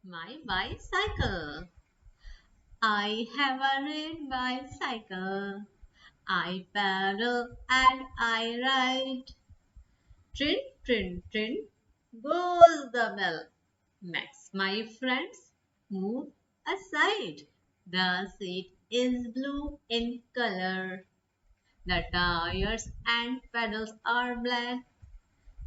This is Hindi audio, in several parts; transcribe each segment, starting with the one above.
My bicycle. I have a red bicycle. I pedal and I ride. Trin, trin, trin goes the bell. Max, my friends, move aside. The seat is blue in color. The tires and pedals are black.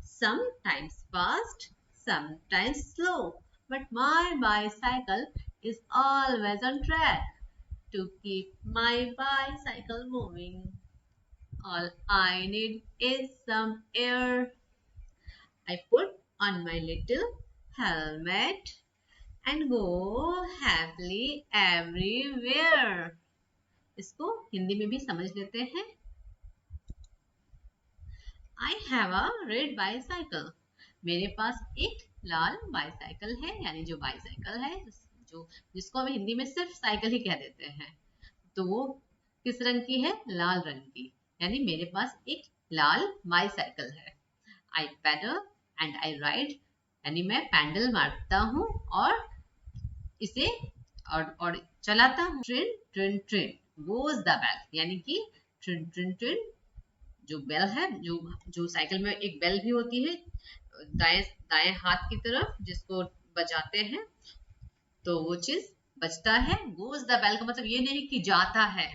Sometimes fast, sometimes slow, but my bicycle is always on track. To keep my bicycle moving, all I need is some air. I put on my little helmet and go happily everywhere. इसको हिंदी में भी समझ लेते हैं. I have a red bicycle. मेरे पास एक लाल बाईसाइकिल है, यानी जो बाईसाइकिल है जो जिसको हम हिंदी में सिर्फ साइकिल ही कह देते हैं. तो वो किस रंग की है? लाल रंग की. यानी मेरे पास एक लाल बाईसाइकिल है. आई पैडल एंड आई राइड, यानी मैं पैडल मारता हूँ और इसे और चलाता हूँ. Train train train goes the bell, यानी कि ट्रेन ट्रेन ट्रेन जो बेल है, जो साइकिल में एक बेल भी होती है दाएं दाएं हाथ की तरफ, जिसको बजाते हैं तो वो चीज बजता है. गोज द बेल का मतलब ये नहीं कि जाता है,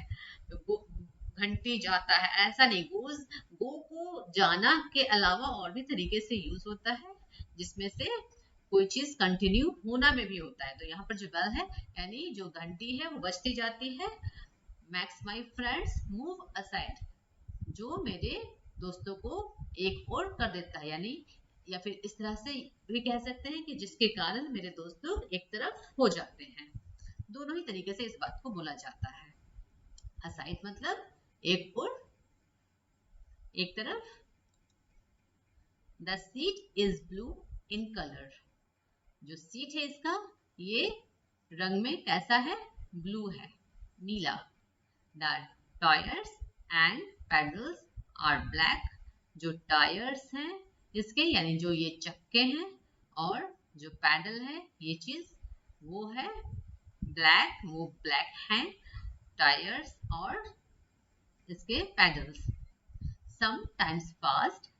घंटी जाता है, ऐसा नहीं. गो को जाना के अलावा और भी तरीके से यूज होता है, जिसमें से कोई चीज कंटिन्यू होना में भी होता है. तो यहाँ पर जो बेल है यानी जो घंटी है वो बजती जाती है. Max my friends move aside, जो मेरे दोस्तों को एक और कर देता है, यानी या फिर इस तरह से भी कह सकते हैं कि जिसके कारण मेरे दोस्त लोग एक तरफ हो जाते हैं. दोनों ही तरीके से इस बात को बोला जाता है. असाइड मतलब एक और, एक तरफ. The seat is blue in colour, जो सीट है इसका ये रंग में कैसा है? ब्लू है, नीला. The tyres and pedals are black, जो टायर्स हैं इसके यानी जो ये चक्के हैं और जो पैडल है ये चीज वो है ब्लैक, वो ब्लैक हैं टायर्स और इसके पैडल्स. समटाइम्स फास्ट,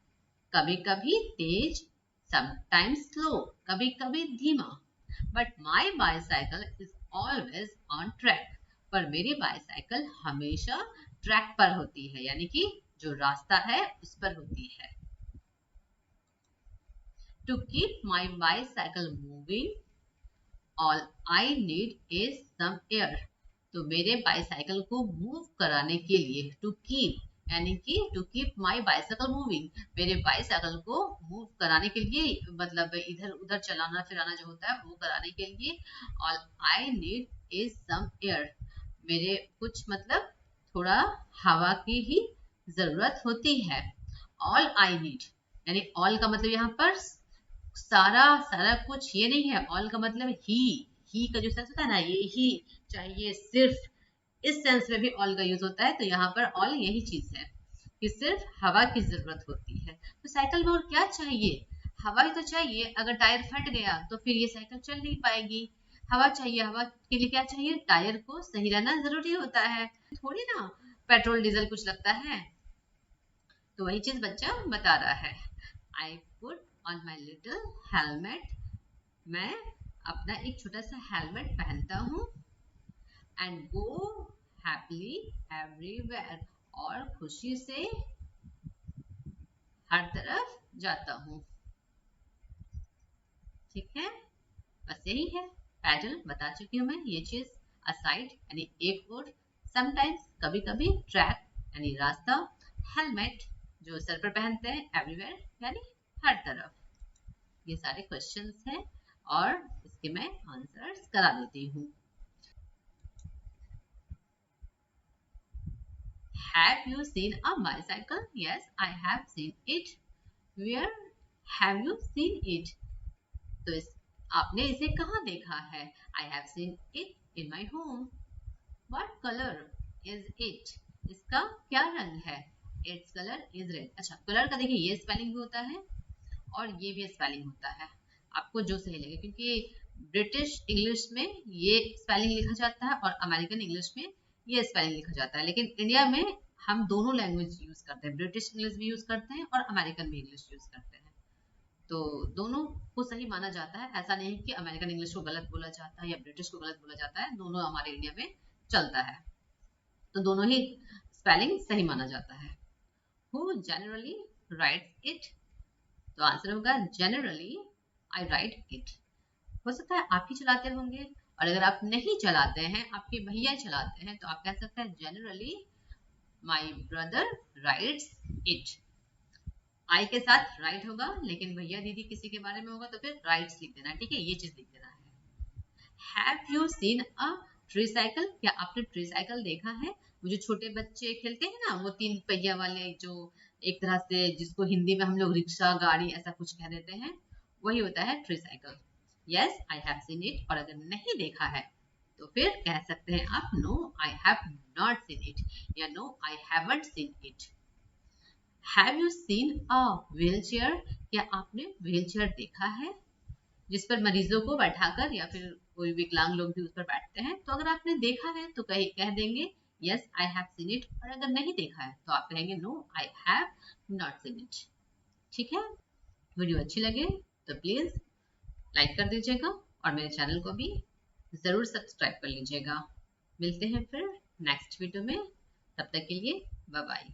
कभी कभी तेज. समटाइम्स स्लो, कभी कभी धीमा. But my bicycle is always on track, पर मेरी बाईसाइकिल हमेशा ट्रैक पर होती है, यानी कि जो रास्ता है उस पर होती है. To keep my bicycle moving, all I need is some air. तो मेरे बाईसाइकिल को मूव कराने के लिए, टू कीप यानी कि to keep my bicycle moving, मेरे बाईसाइकिल को मूव कराने के लिए, मतलब इधर उधर चलाना फिराना जो होता है वो कराने के लिए, all I need is some air, मेरे कुछ मतलब थोड़ा हवा की ही जरूरत होती है. ऑल आई नीड यानी ऑल का मतलब यहाँ पर सारा सारा कुछ ये नहीं है. ऑल का मतलब ही का जो सेंस होता है ना, ये ही चाहिए सिर्फ, इस सेंस में भी ऑल का यूज होता है. तो यहाँ पर ऑल यही चीज है कि सिर्फ हवा की जरूरत होती है. तो साइकिल में और क्या चाहिए? हवा ही तो चाहिए. अगर टायर फट गया तो फिर ये साइकिल चल नहीं पाएगी. हवा चाहिए. हवा के लिए क्या चाहिए? टायर को सही रहना जरूरी होता है, थोड़ी ना पेट्रोल डीजल कुछ लगता है. तो वही चीज बच्चा बता रहा है. I put on my little helmet, मैं अपना एक छोटा सा हेलमेट पहनता हूँ. एंड गो हैप्पीली एवरीवेयर, और खुशी से हर तरफ जाता हूँ. ठीक है, बस यही है. पैडल बता चुकी हूँ मैं, ये चीज. असाइड यानी एक और. समटाइम्स कभी कभी. ट्रैक यानी रास्ता. हेलमेट जो सर पर पहनते हैं. एवरीवेयर यानी हर तरफ. ये सारे क्वेश्चंस हैं और इसके मैं आंसर्स करा देती हूँ. Have you seen a bicycle? Yes, I have seen it. Where have you seen it? तो आपने इसे कहाँ देखा है? I have seen it in my home. What color is it? इसका क्या रंग है? Its color is red. अच्छा, कलर का देखिए ये स्पेलिंग भी होता है और ये भी स्पेलिंग होता है, आपको जो सही लगे, क्योंकि ब्रिटिश इंग्लिश में ये स्पेलिंग लिखा जाता है और अमेरिकन इंग्लिश में ये स्पेलिंग लिखा जाता है, लेकिन इंडिया में हम दोनों लैंग्वेज यूज करते हैं, ब्रिटिश इंग्लिश भी यूज करते हैं और अमेरिकन भी इंग्लिश यूज करते हैं। तो दोनों को सही माना जाता है, ऐसा नहीं कि अमेरिकन इंग्लिश को गलत बोला जाता है या ब्रिटिश को गलत बोला जाता है, दोनों हमारे इंडिया में चलता है, तो दोनों ही स्पेलिंग सही माना जाता है। Who generally writes it? तो आंसर होगा generally I write it। हो सकता है आप ही चलाते होंगे, और अगर आप नहीं चलाते हैं, आपके भैया चलाते हैं, तो आप कह सकते हैं generally my brother writes it. I के साथ राइट होगा, लेकिन भैया दीदी किसी के बारे में होगा तो फिर राइट्स लिख देना, ठीक है, ये चीज लिख देना है। Have you seen a tricycle? क्या आपने ट्रीसाइकिल देखा है? वो जो छोटे बच्चे खेलते हैं ना, वो 3 पहिया वाले, जो एक तरह से जिसको हिंदी में हम लोग रिक्शा गाड़ी ऐसा कुछ कह देते हैं, वही होता है tricycle. Yes I have seen it. और अगर नहीं देखा है तो फिर कह सकते हैं आप no I have not seen it, या no I haven't seen it. Have you seen a wheelchair? क्या आपने व्हील चेयर देखा है, जिस पर मरीजों को बैठाकर या फिर कोई विकलांग लोग भी उस पर बैठते हैं? तो अगर आपने देखा है तो कह देंगे yes I have seen it, और अगर नहीं देखा है तो आप कहेंगे no I have not seen it. ठीक है, वीडियो अच्छी लगे तो प्लीज लाइक कर दीजिएगा और मेरे चैनल को भी जरूर सब्सक्राइब कर लीजिएगा। मिलते हैं फिर नेक्स्ट वीडियो में, तब तक के लिए बाय बाय।